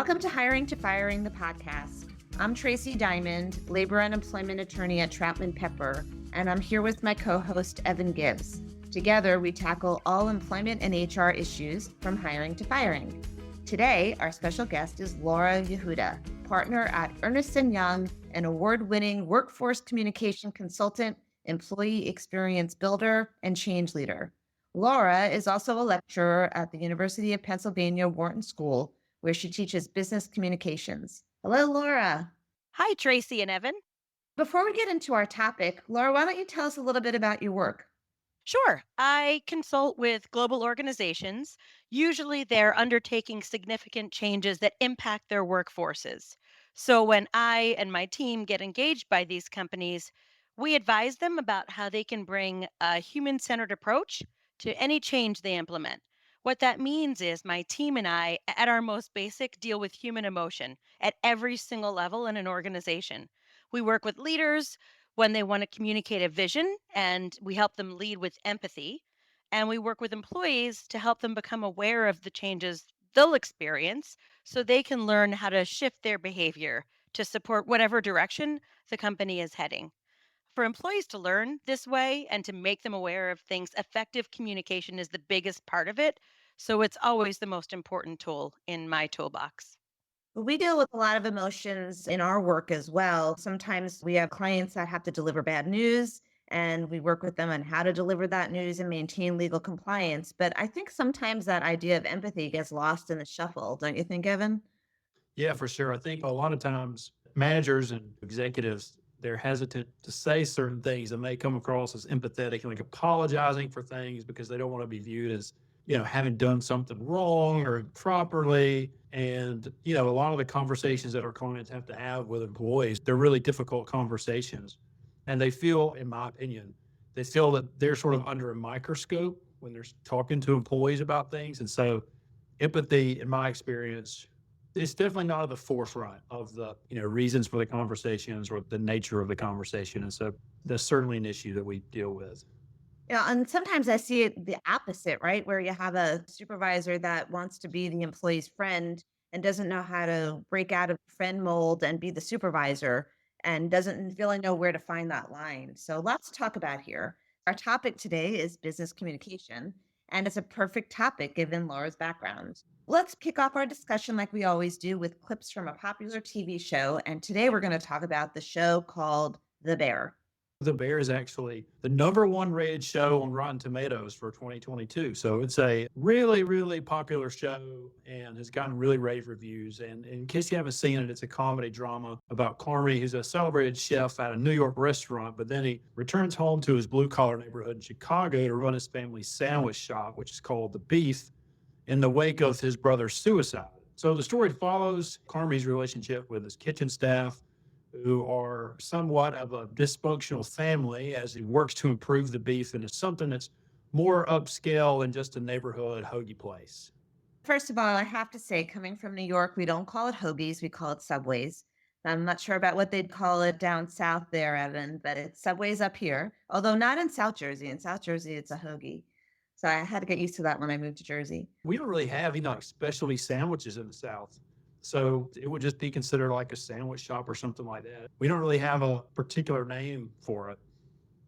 Welcome to Hiring to Firing, the podcast. I'm Tracey Diamond, labor and employment attorney at Troutman Pepper, and I'm here with my co-host, Evan Gibbs. Together, we tackle all employment and HR issues from hiring to firing. Today, our special guest is Laura Yehuda, partner at Ernst & Young, an award-winning workforce communication consultant, employee experience builder, and change leader. Laura is also a lecturer at the University of Pennsylvania Wharton School, where she teaches business communications. Hello, Laura. Hi, Tracey and Evan. Before we get into our topic, Laura, why don't you tell us a little bit about your work? Sure, I consult with global organizations. Usually, they're undertaking significant changes that impact their workforces. So, when I and my team get engaged by these companies, we advise them about how they can bring a human centered approach to any change they implement. What that means is my team and I, at our most basic, deal with human emotion at every single level in an organization. We work with leaders when they want to communicate a vision, and we help them lead with empathy. And we work with employees to help them become aware of the changes they'll experience so they can learn how to shift their behavior to support whatever direction the company is heading. For employees to learn this way and to make them aware of things, effective communication is the biggest part of it. So it's always the most important tool in my toolbox. We deal with a lot of emotions in our work as well. Sometimes we have clients that have to deliver bad news, and we work with them on how to deliver that news and maintain legal compliance. But I think sometimes that idea of empathy gets lost in the shuffle, don't you think, Evan? Yeah, for sure. I think a lot of times managers and executives, they're hesitant to say certain things and they come across as empathetic and like apologizing for things because they don't want to be viewed as, having done something wrong or improperly. And, a lot of the conversations that our clients have to have with employees, they're really difficult conversations. And they feel, in my opinion, they feel that they're sort of under a microscope when they're talking to employees about things. And so empathy, in my experience, it's definitely not at the forefront of the reasons for the conversations or the nature of the conversation, and so that's certainly an issue that we deal with. Yeah, and sometimes I see it the opposite, right? Where you have a supervisor that wants to be the employee's friend and doesn't know how to break out of the friend mold and be the supervisor and doesn't really know where to find that line. So lots to talk about here. Our topic today is business communication, and it's a perfect topic given Laura's background. Let's kick off our discussion like we always do with clips from a popular TV show. And today we're going to talk about the show called The Bear. The Bear is actually the number one rated show on Rotten Tomatoes for 2022. So it's a really, really popular show and has gotten really rave reviews. And in case you haven't seen it, it's a comedy drama about Carmy, who's a celebrated chef at a New York restaurant, but then he returns home to his blue collar neighborhood in Chicago to run his family's sandwich shop, which is called The Beef, in the wake of his brother's suicide. So the story follows Carmy's relationship with his kitchen staff, who are somewhat of a dysfunctional family as he works to improve the beef into something that's more upscale than just a neighborhood hoagie place. First of all, I have to say, coming from New York, we don't call it hoagies, we call it subways. I'm not sure about what they'd call it down south there, Evan, but it's subways up here, although not in South Jersey. In South Jersey, it's a hoagie. So I had to get used to that when I moved to Jersey. We don't really have specialty sandwiches in the South. So it would just be considered like a sandwich shop or something like that. We don't really have a particular name for it.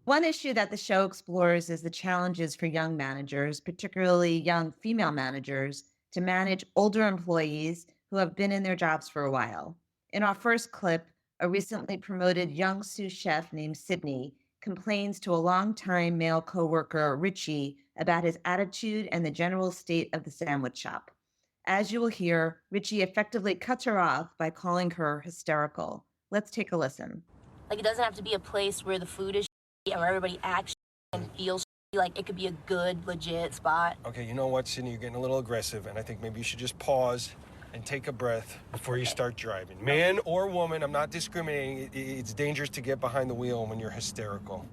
One issue that the show explores is the challenges for young managers, particularly young female managers, to manage older employees who have been in their jobs for a while. In our first clip, a recently promoted young sous chef named Sydney complains to a longtime male coworker, Richie, about his attitude and the general state of the sandwich shop. As you will hear, Richie effectively cuts her off by calling her hysterical. Let's take a listen. Like, it doesn't have to be a place where the food is shitty or everybody acts and feels shitty. Like, it could be a good, legit spot. Okay, you know what, Sydney? You're getting a little aggressive, and I think maybe you should just pause and take a breath before you start driving. Man or woman, I'm not discriminating. It's dangerous to get behind the wheel when you're hysterical.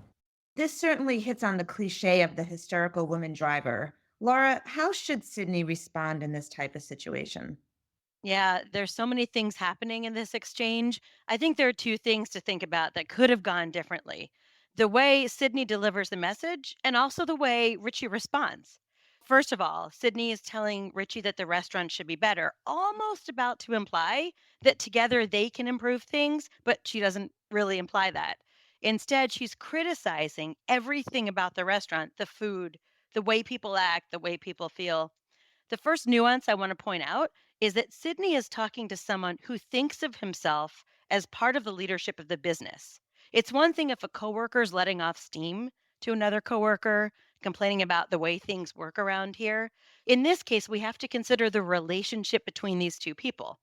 This certainly hits on the cliche of the hysterical woman driver. Laura, how should Sydney respond in this type of situation? Yeah, there's so many things happening in this exchange. I think there are two things to think about that could have gone differently: the way Sydney delivers the message and also the way Richie responds. First of all, Sydney is telling Richie that the restaurant should be better, almost about to imply that together they can improve things, but she doesn't really imply that. Instead, she's criticizing everything about the restaurant, the food, the way people act, the way people feel. The first nuance I want to point out is that Sydney is talking to someone who thinks of himself as part of the leadership of the business. It's one thing if a coworker is letting off steam to another coworker, complaining about the way things work around here. In this case, we have to consider the relationship between these two people.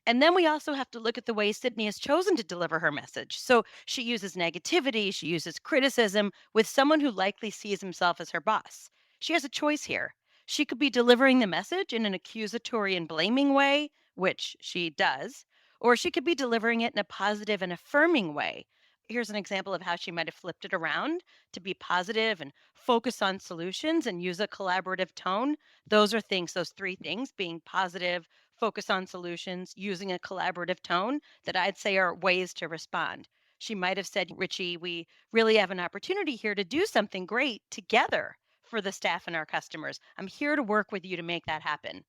And then we also have to look at the way Sydney has chosen to deliver her message. So she uses negativity, she uses criticism with someone who likely sees himself as her boss. She has a choice here. She could be delivering the message in an accusatory and blaming way, which she does, or she could be delivering it in a positive and affirming way. Here's an example of how she might have flipped it around to be positive and focus on solutions and use a collaborative tone. Those three things being positive, focus on solutions, using a collaborative tone that I'd say are ways to respond. She might have said, Richie, we really have an opportunity here to do something great together for the staff and our customers. I'm here to work with you to make that happen.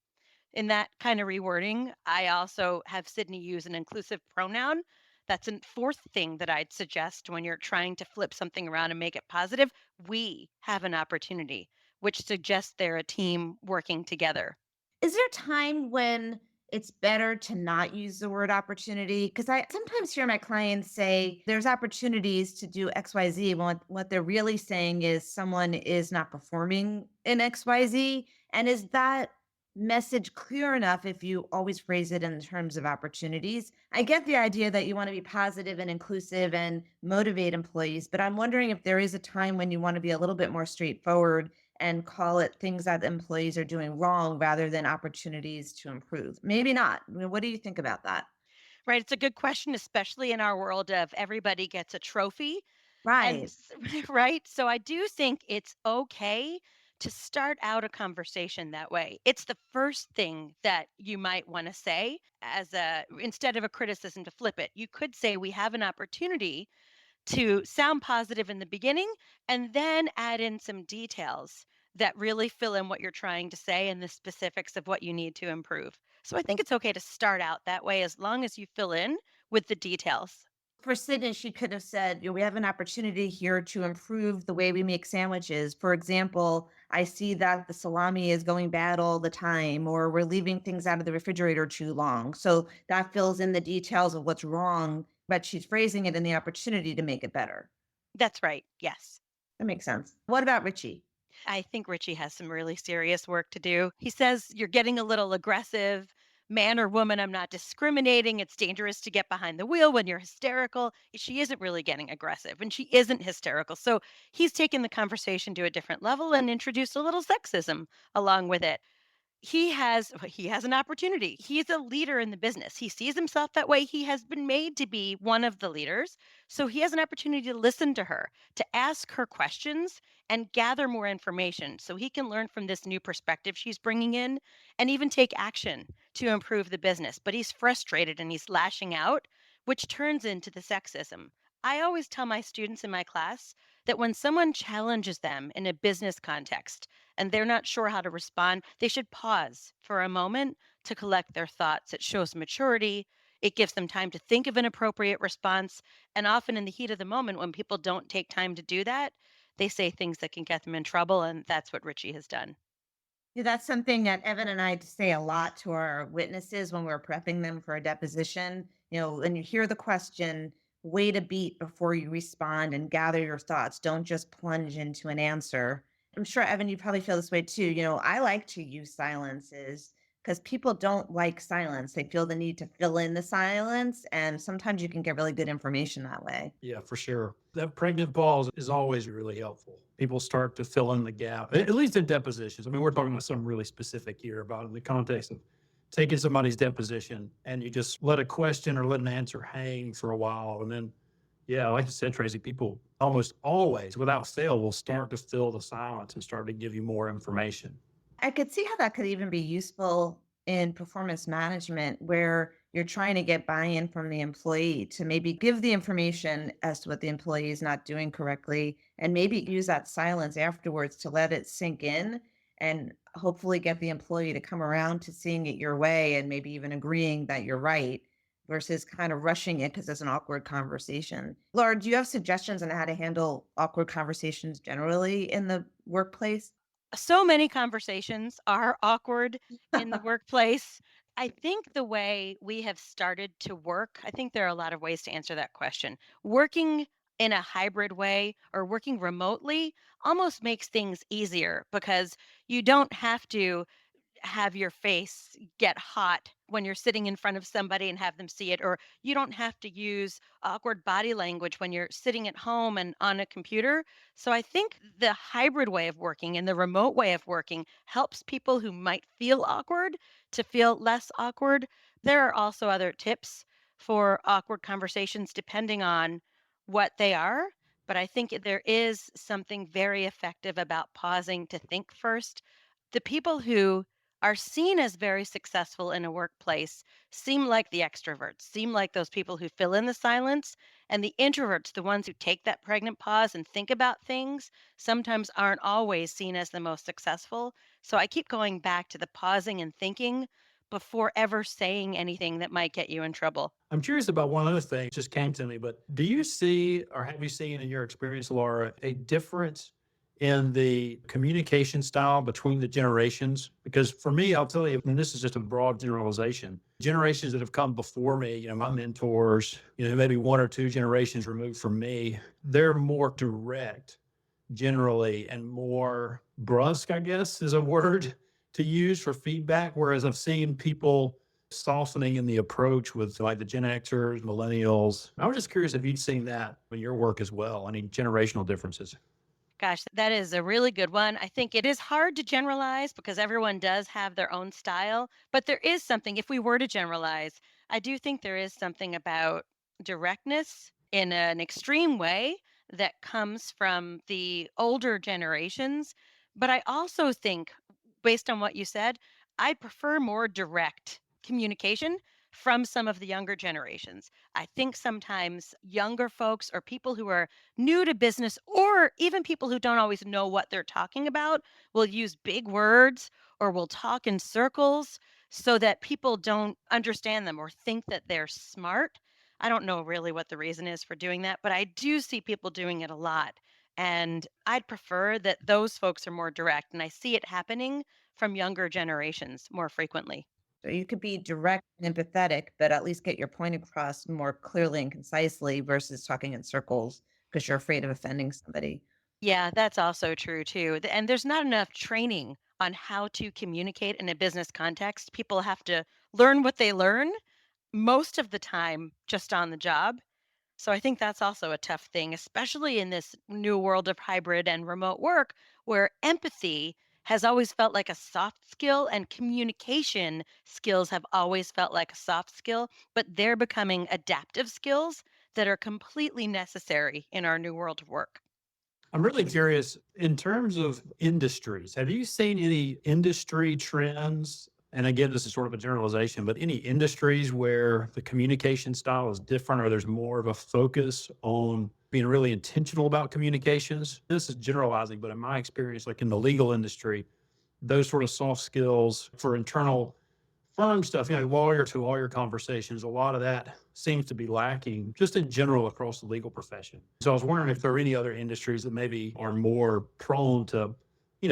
In that kind of rewording, I also have Sydney use an inclusive pronoun. That's a fourth thing that I'd suggest when you're trying to flip something around and make it positive. We have an opportunity, which suggests they're a team working together. Is there a time when it's better to not use the word opportunity? Because I sometimes hear my clients say there's opportunities to do XYZ. What they're really saying is someone is not performing in XYZ. And is that message clear enough if you always phrase it in terms of opportunities? I get the idea that you want to be positive and inclusive and motivate employees, but I'm wondering if there is a time when you want to be a little bit more straightforward and call it things that employees are doing wrong rather than opportunities to improve. Maybe not. I mean, what do you think about that? Right. It's a good question, especially in our world of everybody gets a trophy. And Right. right. So I do think it's okay to start out a conversation that way. It's the first thing that you might want to say as a instead of a criticism to flip it. You could say we have an opportunity to sound positive in the beginning and then add in some details that really fill in what you're trying to say and the specifics of what you need to improve. So I think it's okay to start out that way as long as you fill in with the details. For Sydney, she could have said, we have an opportunity here to improve the way we make sandwiches. For example, I see that the salami is going bad all the time, or we're leaving things out of the refrigerator too long. So that fills in the details of what's wrong, but she's phrasing it in the opportunity to make it better. That's right. Yes. That makes sense. What about Richie? I think Richie has some really serious work to do. He says, you're getting a little aggressive. Man or woman, I'm not discriminating. It's dangerous to get behind the wheel when you're hysterical. She isn't really getting aggressive and she isn't hysterical. So he's taken the conversation to a different level and introduced a little sexism along with it. He has an opportunity. He's a leader in the business. He sees himself that way. He has been made to be one of the leaders. So he has an opportunity to listen to her, to ask her questions and gather more information so he can learn from this new perspective she's bringing in and even take action to improve the business. But he's frustrated and he's lashing out, which turns into the sexism. I always tell my students in my class that when someone challenges them in a business context, and they're not sure how to respond, they should pause for a moment to collect their thoughts. It shows maturity. It gives them time to think of an appropriate response. And often, in the heat of the moment, when people don't take time to do that, they say things that can get them in trouble. And that's what Richie has done. Yeah, that's something that Evan and I say a lot to our witnesses when we're prepping them for a deposition. When you hear the question, wait a beat before you respond and gather your thoughts. Don't just plunge into an answer. I'm sure, Evan, you probably feel this way too. I like to use silences because people don't like silence. They feel the need to fill in the silence. And sometimes you can get really good information that way. Yeah, for sure. That pregnant pause is always really helpful. People start to fill in the gap, at least in depositions. I mean, we're talking about something really specific here about in the context of taking somebody's deposition and you just let a question or let an answer hang for a while. And then, yeah, like you said, Tracy, people almost always, without fail, will start to fill the silence and start to give you more information. I could see how that could even be useful in performance management where you're trying to get buy-in from the employee to maybe give the information as to what the employee is not doing correctly and maybe use that silence afterwards to let it sink in and hopefully get the employee to come around to seeing it your way and maybe even agreeing that you're right versus kind of rushing it because it's an awkward conversation. Laura, do you have suggestions on how to handle awkward conversations generally in the workplace? So many conversations are awkward in the workplace. I think the way we have started to work, I think there are a lot of ways to answer that question. Working in a hybrid way or working remotely almost makes things easier because you don't have to have your face get hot when you're sitting in front of somebody and have them see it, or you don't have to use awkward body language when you're sitting at home and on a computer. So I think the hybrid way of working and the remote way of working helps people who might feel awkward to feel less awkward. There are also other tips for awkward conversations depending on what they are, but I think there is something very effective about pausing to think first. The people who are seen as very successful in a workplace seem like the extroverts, seem like those people who fill in the silence. And the introverts, the ones who take that pregnant pause and think about things, sometimes aren't always seen as the most successful. So I keep going back to the pausing and thinking before ever saying anything that might get you in trouble. I'm curious about one other thing just came to me, but do you see or have you seen in your experience, Laura, a difference in the communication style between the generations? Because for me, I'll tell you, and this is just a broad generalization, generations that have come before me, my mentors, maybe one or two generations removed from me, they're more direct generally and more brusque, I guess is a word to use for feedback. Whereas I've seen people softening in the approach with like the Gen Xers, millennials. I was just curious if you'd seen that in your work as well, any generational differences. Gosh, that is a really good one. I think it is hard to generalize because everyone does have their own style, but there is something, if we were to generalize, I do think there is something about directness in an extreme way that comes from the older generations. But I also think, based on what you said, I prefer more direct communication from some of the younger generations. I think sometimes younger folks or people who are new to business or even people who don't always know what they're talking about will use big words or will talk in circles so that people don't understand them or think that they're smart. I don't know really what the reason is for doing that, but I do see people doing it a lot. And I'd prefer that those folks are more direct. And I see it happening from younger generations more frequently. So you could be direct and empathetic, but at least get your point across more clearly and concisely versus talking in circles because you're afraid of offending somebody. Yeah, that's also true too. And there's not enough training on how to communicate in a business context. People have to learn what they learn most of the time just on the job. So I think that's also a tough thing, especially in this new world of hybrid and remote work, where empathy has always felt like a soft skill and communication skills have always felt like a soft skill, but they're becoming adaptive skills that are completely necessary in our new world of work. I'm really curious in terms of industries. Have you seen any industry trends? And again, this is sort of a generalization, but any industries where the communication style is different or there's more of a focus on being really intentional about communications? This is generalizing, but in my experience, like in the legal industry, those sort of soft skills for internal firm stuff, lawyer to lawyer conversations, a lot of that seems to be lacking just in general across the legal profession. So I was wondering if there are any other industries that maybe are more prone to,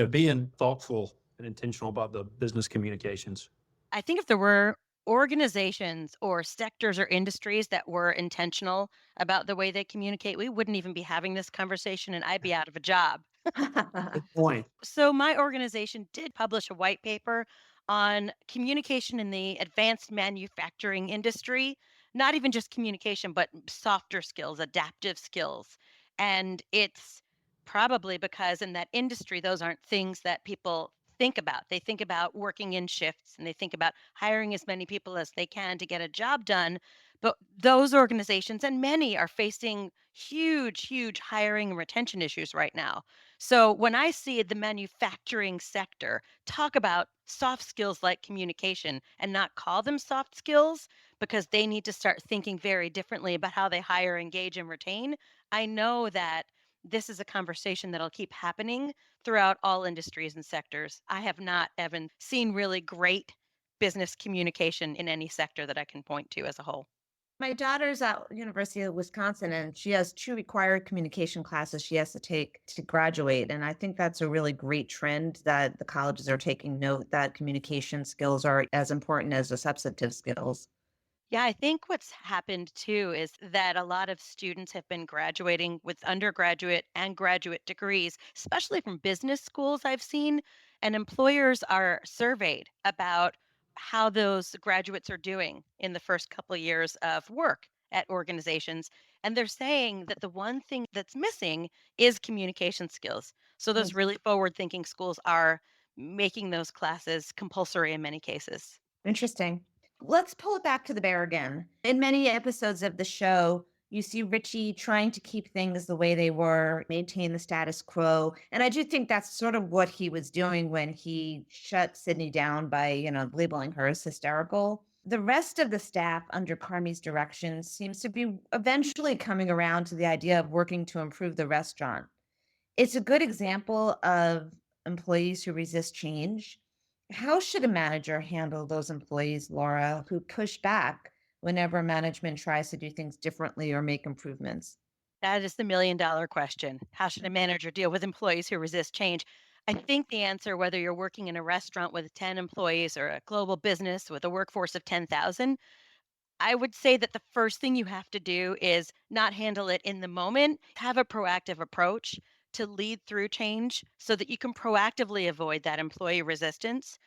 being thoughtful and intentional about the business communications. I think if there were organizations or sectors or industries that were intentional about the way they communicate, we wouldn't even be having this conversation and I'd be out of a job. Good point. So, my organization did publish a white paper on communication in the advanced manufacturing industry, not even just communication, but softer skills, adaptive skills. And it's probably because in that industry, those aren't things that people think about. They think about working in shifts and they think about hiring as many people as they can to get a job done. But those organizations and many are facing huge, huge hiring and retention issues right now. So when I see the manufacturing sector talk about soft skills like communication and not call them soft skills because they need to start thinking very differently about how they hire, engage, and retain, I know that this is a conversation that'll keep happening throughout all industries and sectors. I have not, Evan, seen really great business communication in any sector that I can point to as a whole. My daughter's at University of Wisconsin, and she has 2 required communication classes she has to take to graduate. And I think that's a really great trend that the colleges are taking note that communication skills are as important as the substantive skills. Yeah, I think what's happened too is that a lot of students have been graduating with undergraduate and graduate degrees, especially from business schools I've seen. And employers are surveyed about how those graduates are doing in the first couple of years of work at organizations. And they're saying that the one thing that's missing is communication skills. So those Mm. really forward thinking schools are making those classes compulsory in many cases. Interesting. Let's pull it back to the bear again. In many episodes of the show, you see Richie trying to keep things the way they were, maintain the status quo. And I do think that's sort of what he was doing when he shut Sydney down by, labeling her as hysterical. The rest of the staff under Carmi's direction seems to be eventually coming around to the idea of working to improve the restaurant. It's a good example of employees who resist change. How should a manager handle those employees, Laura, who push back whenever management tries to do things differently or make improvements? That is the $1,000,000 question. How should a manager deal with employees who resist change? I think the answer, whether you're working in a restaurant with 10 employees or a global business with a workforce of 10,000, I would say that the first thing you have to do is not handle it in the moment. Have a proactive approach to lead through change so that you can proactively avoid that employee resistance.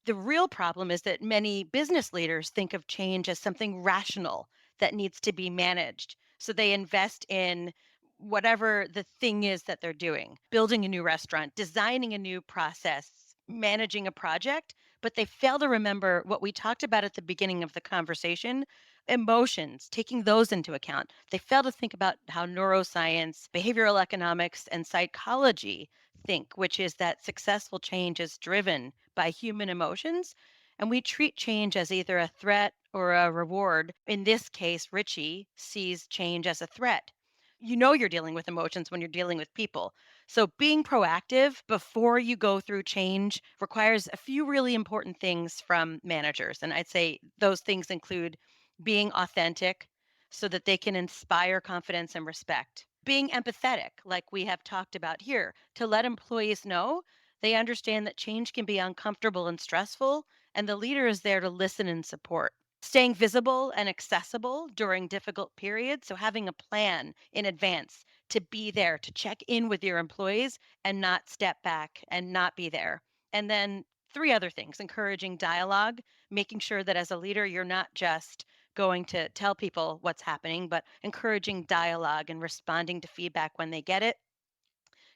The real problem is that many business leaders think of change as something rational that needs to be managed. So they invest in whatever the thing is that they're doing, building a new restaurant, designing a new process, managing a project, but they fail to remember what we talked about at the beginning of the conversation, emotions, taking those into account. They fail to think about how neuroscience, behavioral economics, and psychology think, which is that successful change is driven by human emotions. And we treat change as either a threat or a reward. In this case, Richie sees change as a threat. You know you're dealing with emotions when you're dealing with people. So being proactive before you go through change requires a few really important things from managers. And I'd say those things include being authentic so that they can inspire confidence and respect. Being empathetic, like we have talked about here, to let employees know they understand that change can be uncomfortable and stressful, and the leader is there to listen and support. Staying visible and accessible during difficult periods. So, having a plan in advance to be there to check in with your employees and not step back and not be there. And then, three other things: encouraging dialogue, making sure that as a leader, you're not just going to tell people what's happening, but encouraging dialogue and responding to feedback when they get it,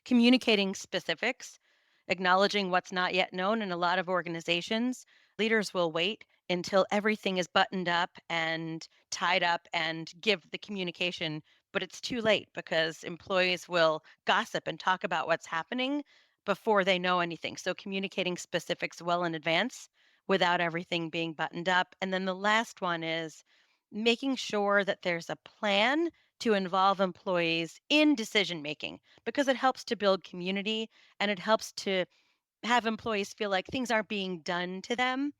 communicating specifics, acknowledging what's not yet known. In a lot of organizations, leaders will wait until everything is buttoned up and tied up and give the communication, but it's too late because employees will gossip and talk about what's happening before they know anything. So, communicating specifics well in advance without everything being buttoned up. And then the last one is making sure that there's a plan to involve employees in decision making because it helps to build community and it helps to have employees feel like things aren't being done to them,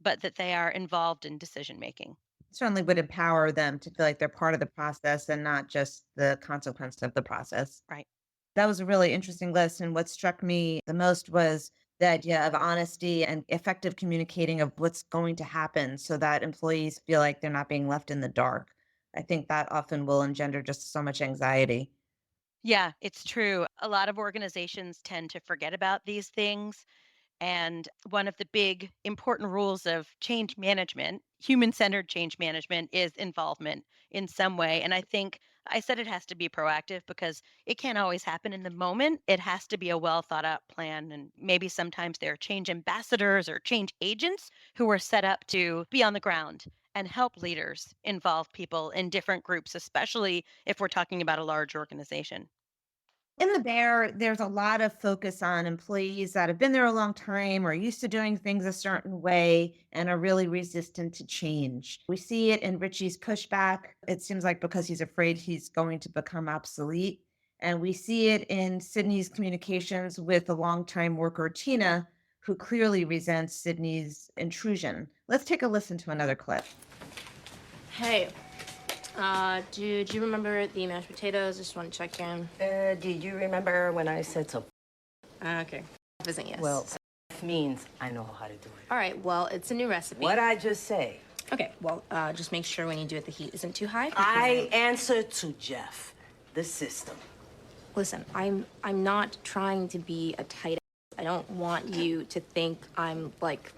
but that they are involved in decision making. Certainly would empower them to feel like they're part of the process and not just the consequence of the process. Right. That was a really interesting list. And what struck me the most was the idea of honesty and effective communicating of what's going to happen so that employees feel like they're not being left in the dark. I think that often will engender just so much anxiety. Yeah, it's true. A lot of organizations tend to forget about these things. And one of the big important rules of change management, human centered change management, is involvement in some way. And I think I said it has to be proactive because it can't always happen in the moment. It has to be a well thought out plan. And maybe sometimes there are change ambassadors or change agents who are set up to be on the ground and help leaders involve people in different groups, especially if we're talking about a large organization. In the Bear, there's a lot of focus on employees that have been there a long time or used to doing things a certain way and are really resistant to change. We see it in Richie's pushback. It seems like because he's afraid he's going to become obsolete. And we see it in Sydney's communications with the longtime worker, Tina, who clearly resents Sydney's intrusion. Let's take a listen to another clip. Hey, do you remember the mashed potatoes? Just want to check in. Did you remember when I said so? Okay. Isn't yes. Well, means I know how to do it. All right, well, it's a new recipe. What'd I just say? Okay, well, just make sure when you do it, the heat isn't too high. I answer to Jeff, the system. Listen, I'm not trying to be a tight ass. I don't want you to think I'm, like,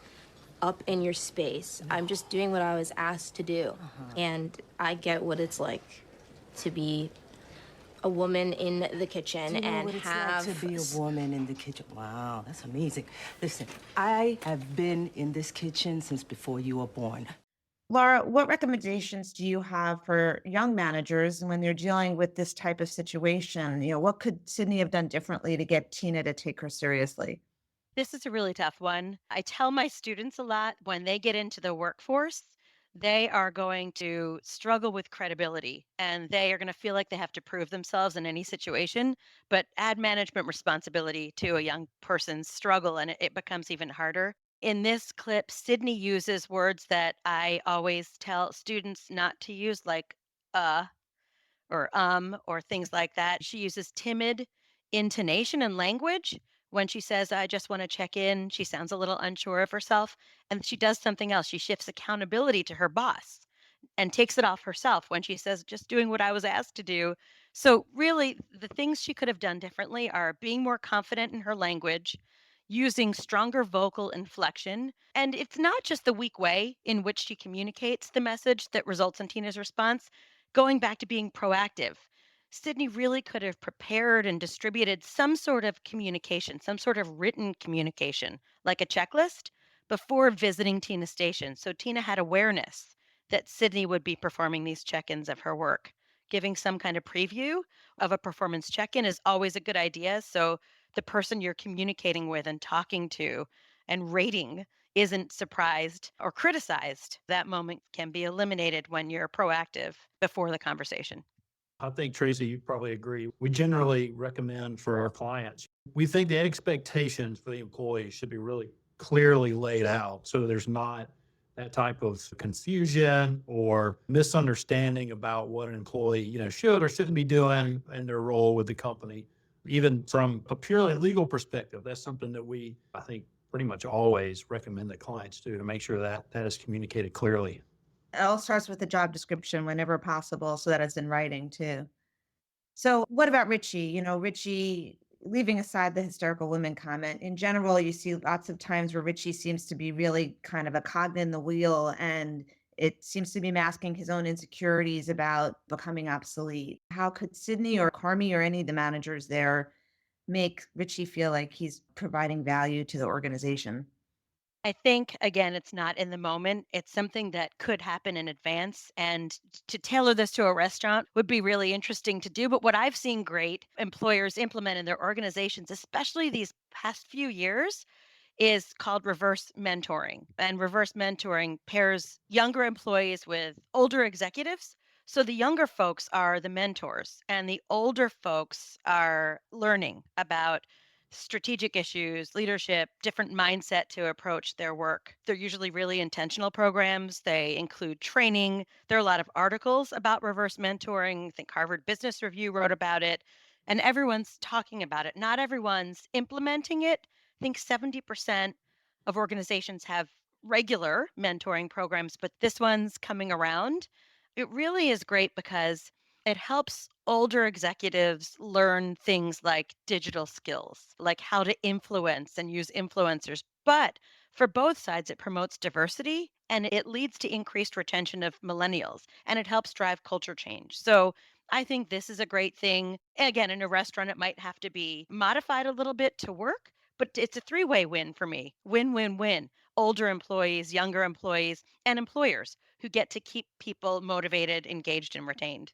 up in your space. I'm just doing what I was asked to do. And I get what it's like to be a woman in the kitchen Do you know and what it's have like to be a woman in the kitchen? Wow, that's amazing. Listen, I have been in this kitchen since before you were born. Laura, what recommendations do you have for young managers when they're dealing with this type of situation? What could Sydney have done differently to get Tina to take her seriously? This is a really tough one. I tell my students a lot when they get into the workforce, they are going to struggle with credibility and they are going to feel like they have to prove themselves in any situation. But add management responsibility to a young person's struggle and it becomes even harder. In this clip, Sydney uses words that I always tell students not to use, like or things like that. She uses timid intonation and language when she says, I just want to check in. She sounds a little unsure of herself. And she does something else. She shifts accountability to her boss and takes it off herself when she says, just doing what I was asked to do. So, really, the things she could have done differently are being more confident in her language, using stronger vocal inflection. And it's not just the weak way in which she communicates the message that results in Tina's response, going back to being proactive. Sydney really could have prepared and distributed some sort of communication, some sort of written communication, like a checklist, before visiting Tina's station. So Tina had awareness that Sydney would be performing these check ins of her work. Giving some kind of preview of a performance check in is always a good idea. So the person you're communicating with and talking to and rating isn't surprised or criticized. That moment can be eliminated when you're proactive before the conversation. I think, Tracy, you probably agree. We generally recommend for our clients, we think the expectations for the employee should be really clearly laid out so there's not that type of confusion or misunderstanding about what an employee, should or shouldn't be doing in their role with the company. Even from a purely legal perspective, that's something that I think, pretty much always recommend that clients do to make sure that that is communicated clearly. It all starts with the job description whenever possible, so that it's in writing too. So, what about Richie? Richie, leaving aside the hysterical women comment, in general, you see lots of times where Richie seems to be really kind of a cog in the wheel and it seems to be masking his own insecurities about becoming obsolete. How could Sydney or Carmi or any of the managers there make Richie feel like he's providing value to the organization? I think, again, it's not in the moment. It's something that could happen in advance. And to tailor this to a restaurant would be really interesting to do. But what I've seen great employers implement in their organizations, especially these past few years, is called reverse mentoring. And reverse mentoring pairs younger employees with older executives. So the younger folks are the mentors, and the older folks are learning about strategic issues, leadership, different mindset to approach their work. They're usually really intentional programs. They include training. There are a lot of articles about reverse mentoring. I think Harvard Business Review wrote about it, and everyone's talking about it. Not everyone's implementing it. I think 70% of organizations have regular mentoring programs, but this one's coming around. It really is great because it helps older executives learn things like digital skills, like how to influence and use influencers. But for both sides, it promotes diversity and it leads to increased retention of millennials and it helps drive culture change. So I think this is a great thing. Again, in a restaurant, it might have to be modified a little bit to work, but it's a three-way win for me. Win, win, win. Older employees, younger employees, and employers who get to keep people motivated, engaged, and retained.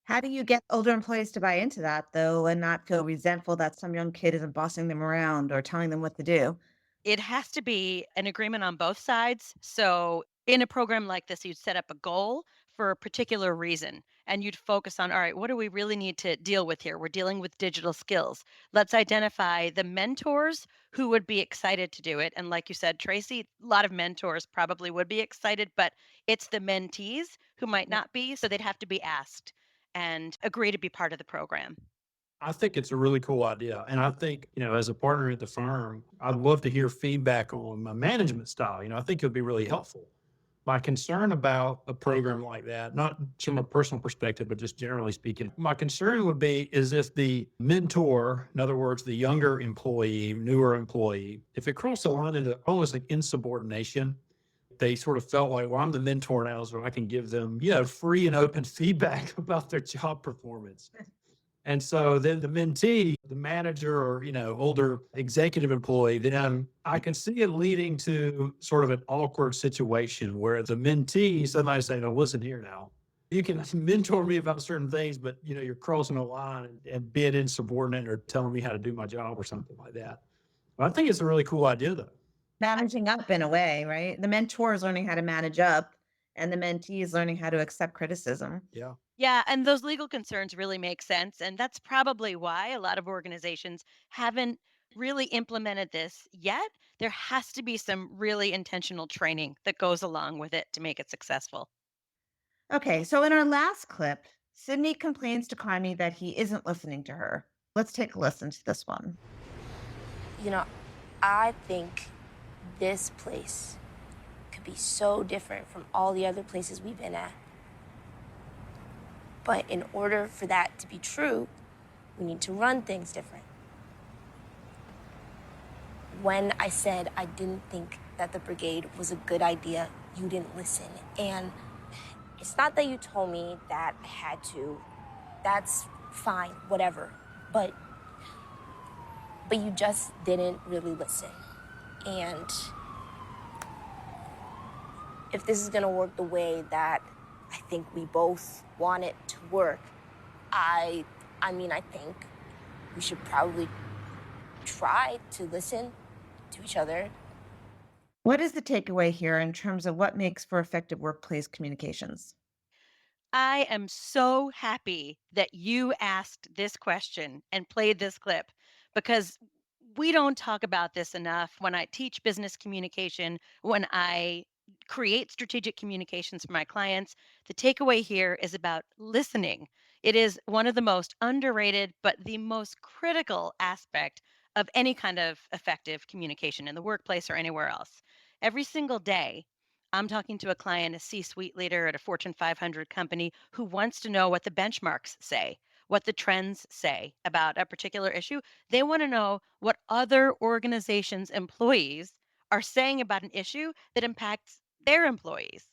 How do you get older employees to buy into that, though, and not feel resentful that some young kid isn't bossing them around or telling them what to do? It has to be an agreement on both sides. So, in a program like this, you'd set up a goal for a particular reason. And you'd focus on, all right, what do we really need to deal with here? We're dealing with digital skills. Let's identify the mentors who would be excited to do it. And like you said, Tracy, a lot of mentors probably would be excited, but it's the mentees who might not be. So they'd have to be asked and agree to be part of the program. I think it's a really cool idea. And I think, as a partner at the firm, I'd love to hear feedback on my management style. I think it would be really helpful. My concern about a program like that, not from a personal perspective, but just generally speaking, my concern would be is if the mentor, in other words, the younger employee, newer employee, if it crossed the line into almost like insubordination, they sort of felt like, well, I'm the mentor now, so I can give them, free and open feedback about their job performance. And so then the mentee, the manager or, older executive employee, then I can see it leading to sort of an awkward situation where the mentee, somebody saying, no, listen here now, you can mentor me about certain things, but, you're crossing a line and being insubordinate or telling me how to do my job or something like that. But I think it's a really cool idea, though. Managing up in a way, right? The mentor is learning how to manage up, and the mentee is learning how to accept criticism. Yeah. Yeah, and those legal concerns really make sense. And that's probably why a lot of organizations haven't really implemented this yet. There has to be some really intentional training that goes along with it to make it successful. Okay, so in our last clip, Sydney complains to Carmi that he isn't listening to her. Let's take a listen to this one. You know, I think this place could be so different from all the other places we've been at. But in order for that to be true, we need to run things different. When I said I didn't think that the brigade was a good idea, you didn't listen. And it's not that you told me that I had to. That's fine, whatever. But you just didn't really listen. And if this is gonna work the way that I think we both want it to work, I think we should probably try to listen to each other. What is the takeaway here in terms of what makes for effective workplace communications? I am so happy that you asked this question and played this clip because we don't talk about this enough when I teach business communication, when I create strategic communications for my clients. The takeaway here is about listening. It is one of the most underrated, but the most critical aspect of any kind of effective communication in the workplace or anywhere else. Every single day, I'm talking to a client, a C suite leader at a Fortune 500 company who wants to know what the benchmarks say, what the trends say about a particular issue. They want to know what other organizations' employees are saying about an issue that impacts their employees.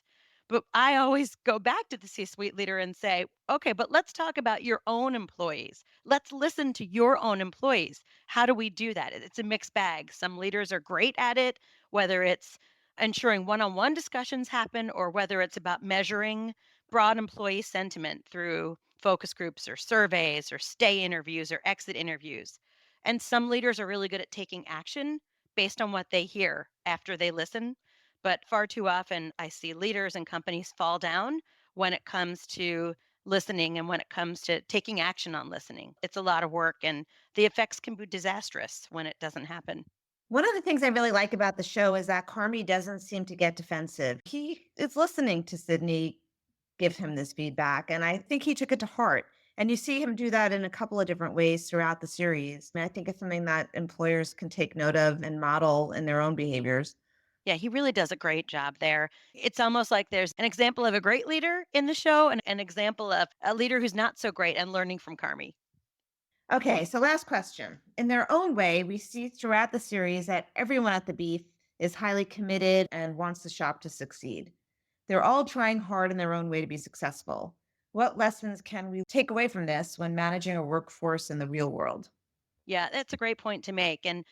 But I always go back to the C suite leader and say, okay, but let's talk about your own employees. Let's listen to your own employees. How do we do that? It's a mixed bag. Some leaders are great at it, whether it's ensuring one on one discussions happen or whether it's about measuring broad employee sentiment through focus groups or surveys or stay interviews or exit interviews. And some leaders are really good at taking action based on what they hear after they listen. But far too often, I see leaders and companies fall down when it comes to listening and when it comes to taking action on listening. It's a lot of work, and the effects can be disastrous when it doesn't happen. One of the things I really like about the show is that Carmi doesn't seem to get defensive. He is listening to Sydney give him this feedback, and I think he took it to heart. And you see him do that in a couple of different ways throughout the series. And I think it's something that employers can take note of and model in their own behaviors. Yeah, he really does a great job there. It's almost like there's an example of a great leader in the show and an example of a leader who's not so great and learning from Carmi. Okay, so last question. In their own way, we see throughout the series that everyone at the Beef is highly committed and wants the shop to succeed. They're all trying hard in their own way to be successful. What lessons can we take away from this when managing a workforce in the real world? Yeah, that's a great point to make. And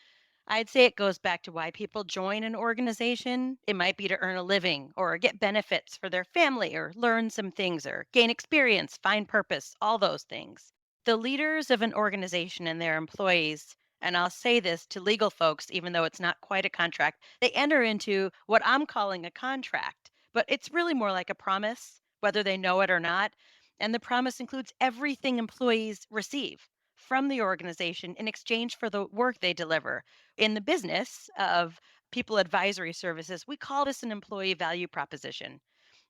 I'd say it goes back to why people join an organization. It might be to earn a living or get benefits for their family or learn some things or gain experience, find purpose, all those things. The leaders of an organization and their employees, and I'll say this to legal folks, even though it's not quite a contract, they enter into what I'm calling a contract, but it's really more like a promise whether they know it or not. And the promise includes everything employees receive from the organization in exchange for the work they deliver. In the business of people advisory services, we call this an employee value proposition.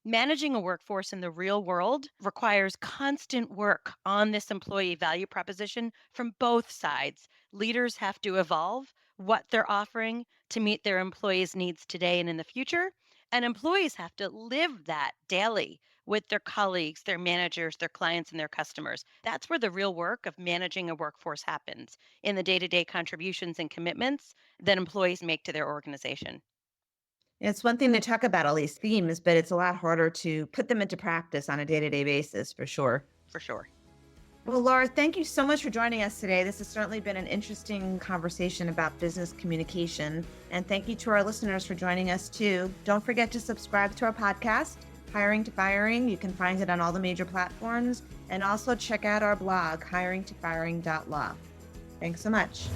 Managing a workforce in the real world requires constant work on this employee value proposition from both sides. Leaders have to evolve what they're offering to meet their employees' needs today and in the future. And employees have to live that daily with their colleagues, their managers, their clients, and their customers. That's where the real work of managing a workforce happens, in the day to day contributions and commitments that employees make to their organization. It's one thing to talk about all these themes, but it's a lot harder to put them into practice on a day-to-day basis, for sure. For sure. Well, Laura, thank you so much for joining us today. This has certainly been an interesting conversation about business communication. And thank you to our listeners for joining us too. Don't forget to subscribe to our podcast, Hiring to Firing. You can find it on all the major platforms. And also check out our blog, hiringtofiring.law. Thanks so much.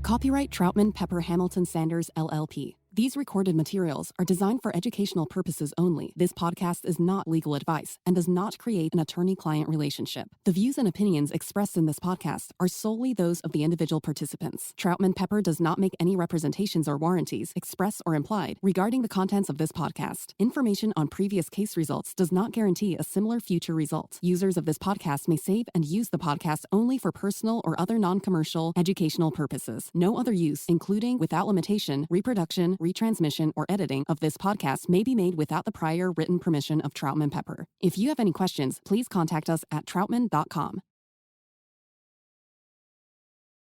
Copyright Troutman Pepper Hamilton Sanders, LLP. These recorded materials are designed for educational purposes only. This podcast is not legal advice and does not create an attorney-client relationship. The views and opinions expressed in this podcast are solely those of the individual participants. Troutman Pepper does not make any representations or warranties, express or implied, regarding the contents of this podcast. Information on previous case results does not guarantee a similar future result. Users of this podcast may save and use the podcast only for personal or other non-commercial educational purposes. No other use, including, without limitation, reproduction, retransmission, or editing of this podcast may be made without the prior written permission of Troutman Pepper. If you have any questions, please contact us at troutman.com.